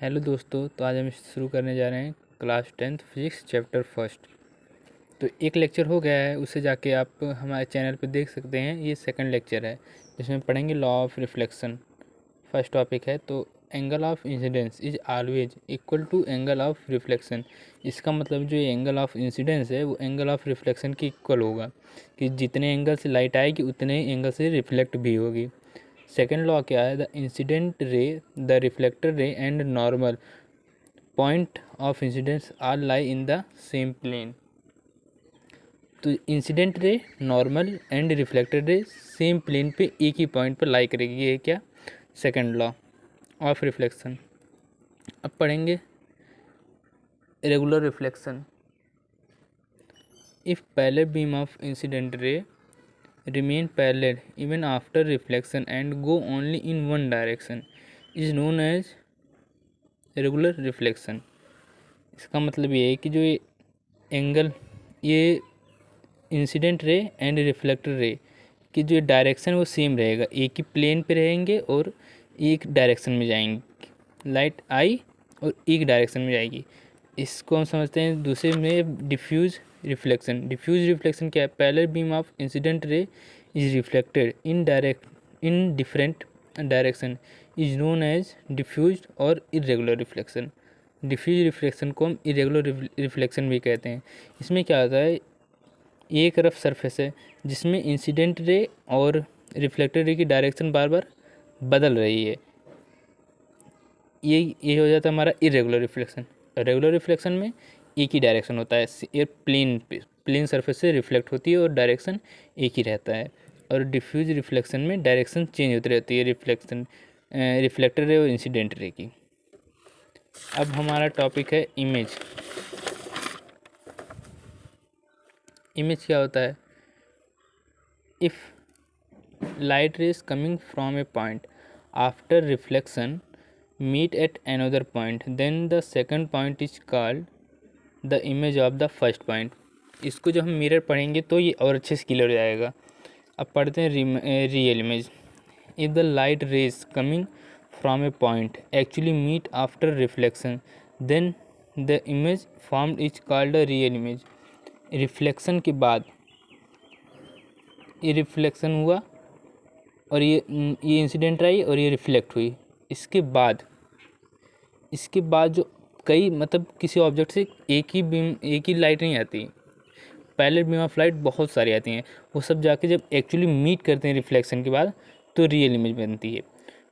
Hello दोस्तों, तो आज हम शुरू करने जा रहे हैं class 10th physics chapter first. तो एक लेक्चर हो गया है, उसे जाके आप हमारे चैनल पर देख सकते हैं। ये सेकंड लेक्चर है जिसमें पढ़ेंगे law of reflection. First topic है तो angle of incidence is always equal to angle of reflection. इसका मतलब जो एंगल ऑफ इंसिडेंस है वो एंगल ऑफ रिफ्लेक्शन के इक्वल होगा, कि जितने एंगल से लाइट आएगी उतने ही एंगल से रिफ्लेक्ट भी होगी। सेकेंड लॉ क्या है, the incident ray, the reflector ray and normal point of incidence are lie in the same plane. तो incident ray, normal and reflected ray same plane पे एक ही पॉइंट पर लाई करेगी। ये क्या, सेकेंड लॉ ऑफ रिफ्लेक्शन। अब पढ़ेंगे regular reflection. If parallel beam of incident रे remain parallel even after reflection and go only in one direction is known as regular reflection। इसका मतलब ये है कि जो ये एंगल, ये इंसिडेंट रे एंड रिफ्लेक्टर रे की जो डायरेक्शन वो सेम रहेगा, एक ही प्लेन पे रहेंगे और एक डायरेक्शन में जाएंगे। लाइट आई और एक डायरेक्शन में जाएगी। इसको हम समझते हैं दूसरे में डिफ्यूज रिफ्लेक्शन। डिफ्यूज रिफ्लेक्शन क्या है, parallel beam of incident ray is reflected in different direction is known as diffuse और इरेगुलर रिफ्लेक्शन। डिफ्यूज रिफ्लेक्शन को हम इरेगुलर रिफ्लेक्शन भी कहते हैं। इसमें क्या होता है, एक रफ सरफेस है जिसमें इंसिडेंट रे और रिफ्लेक्टेड रे की डायरेक्शन बार बार बदल रही है। ये हो जाता है हमारा इरेगुलर रिफ्लेक्शन। रेगुलर रिफ्लेक्शन में एक ही डायरेक्शन होता है, ये प्लेन सरफेस से रिफ्लेक्ट होती है और डायरेक्शन एक ही रहता है। और डिफ्यूज रिफ्लेक्शन में डायरेक्शन चेंज होती रहती है रिफ्लेक्टर रे और इंसिडेंट रे की। अब हमारा टॉपिक है इमेज। इमेज क्या होता है, if light rays coming from a point after reflection meet at another point, then the second point is called the image of the first point। इसको जब हम मिरर पढ़ेंगे तो ये और अच्छे से क्लियर हो जाएगा। अब पढ़ते हैं real image. If the light rays coming from a point actually meet after reflection then the image formed is called a real image. Reflection के बाद ये रिफ्लेक्शन हुआ और ये इंसिडेंट आई और ये रिफ्लेक्ट हुई। इसके बाद जो कई मतलब किसी ऑब्जेक्ट से एक ही लाइट नहीं आती, पैरेलल बीम ऑफ लाइट बहुत सारी आती हैं। वो सब जाके जब एक्चुअली मीट करते हैं रिफ्लेक्शन के बाद तो रियल इमेज बनती है।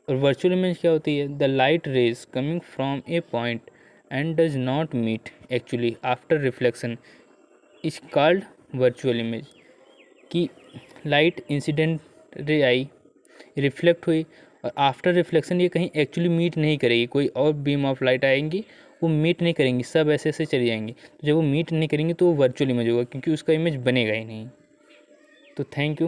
और वर्चुअल इमेज क्या होती है, the light rays coming from a point and does not meet actually after reflection is called virtual image. कि light incident ray I, reflect हुई और आफ्टर रिफ्लेक्शन ये कहीं एक्चुअली मीट नहीं करेगी, कोई और बीम ऑफ लाइट आएंगी वो मीट नहीं करेंगी, सब ऐसे ऐसे चली जाएंगी। तो जब वो मीट नहीं करेंगी तो वो वर्चुअल इमेज होगा, क्योंकि उसका इमेज बनेगा ही नहीं। तो थैंक यू।